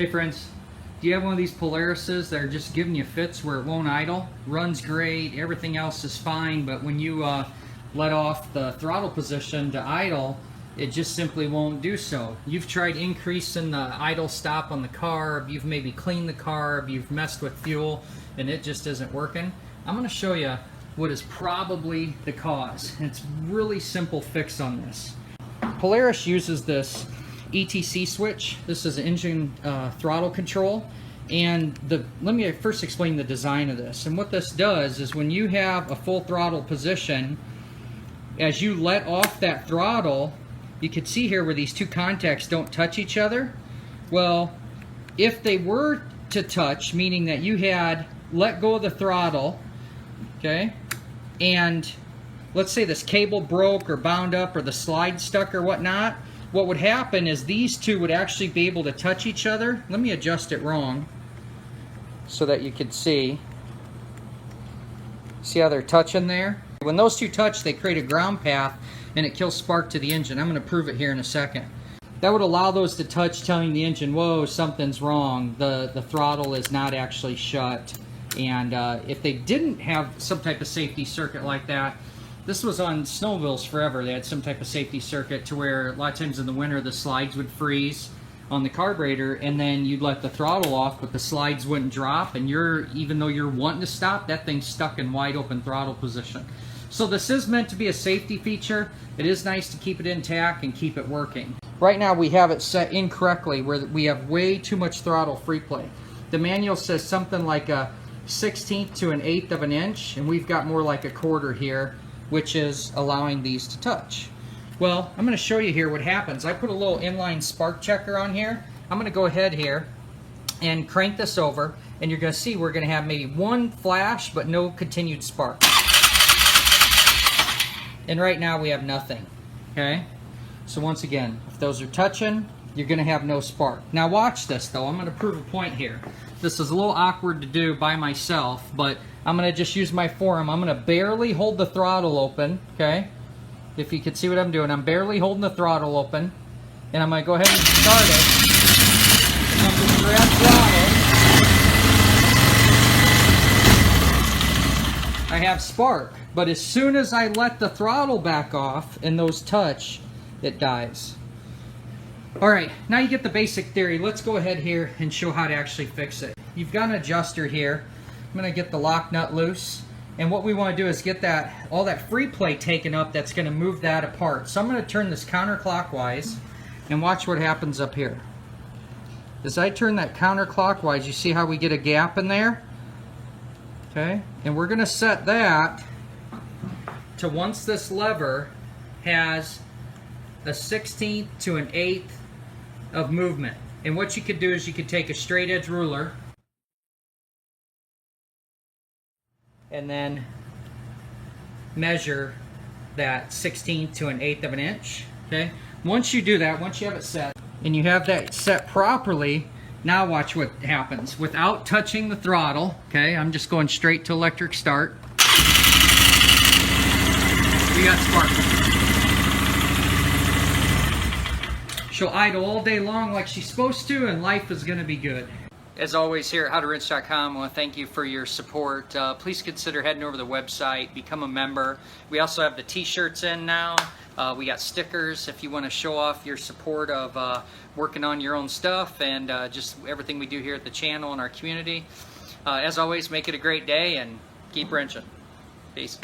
Hey friends, do you have one of these Polarises that are just giving you fits where it won't idle? Runs great, everything else is fine, but when you let off the throttle position to idle, it just simply won't do so. You've tried increasing the idle stop on the carb, you've maybe cleaned the carb, you've messed with fuel, and it just isn't working. I'm going to show you what is probably the cause. And it's a really simple fix on this. Polaris uses this ETC switch. This is engine throttle control, and let me first explain the design of this. And what this does is when you have a full throttle position, as you let off that throttle, you can see here where these two contacts don't touch each other. Well, if they were to touch, meaning that you had let go of the throttle, okay, and let's say this cable broke or bound up or the slide stuck or whatnot, what would happen is these two would actually be able to touch each other. Let me adjust it wrong so that you can see. See how they're touching there? When those two touch, they create a ground path and it kills spark to the engine. I'm going to prove it here in a second. That would allow those to touch, telling the engine, whoa, something's wrong. The throttle is not actually shut. And if they didn't have some type of safety circuit like that, this was on snowmobiles forever. They had some type of safety circuit to where a lot of times in the winter the slides would freeze on the carburetor, and then you'd let the throttle off, but the slides wouldn't drop, and even though you're wanting to stop, that thing's stuck in wide open throttle position. So this is meant to be a safety feature. It is nice to keep it intact and keep it working. Right now we have it set incorrectly where we have way too much throttle free play. The manual says something like a 1/16 to an 1/8 of an inch, and we've got more like a 1/4 here, which is allowing these to touch. Well, I'm going to show you here what happens. I put a little inline spark checker on here. I'm going to go ahead here and crank this over, and you're going to see we're going to have maybe one flash but no continued spark. And right now we have nothing. Okay? So once again, if those are touching, you're going to have no spark. Now watch this though. I'm going to prove a point here. This is a little awkward to do by myself, but I'm going to just use my forearm. I'm going to barely hold the throttle open, okay? If you can see what I'm doing, I'm barely holding the throttle open, and I'm going to go ahead and start it. And I'm just grab throttle. I have spark, but as soon as I let the throttle back off and those touch, it dies. Alright, now you get the basic theory. Let's go ahead here and show how to actually fix it. You've got an adjuster here. I'm going to get the lock nut loose, and what we want to do is get all that free play taken up that's going to move that apart. So I'm going to turn this counterclockwise and watch what happens up here. As I turn that counterclockwise, you see how we get a gap in there? Okay, and we're going to set that to once this lever has a 1/16 to an 1/8 of movement. And what you could do is you could take a straight edge ruler and then measure that 1/16 to an 1/8 of an inch. Okay, once you do that, once you have it set and you have that set properly, now watch what happens without touching the throttle. Okay, I'm just going straight to electric start. We got spark. She'll idle all day long like she's supposed to, and life is going to be good. As always, here at howtowrench.com, I want to thank you for your support. Please consider heading over to the website, become a member. We also have the t-shirts in now. We got stickers if you want to show off your support of working on your own stuff and just everything we do here at the channel and our community. As always, make it a great day and keep wrenching. Peace.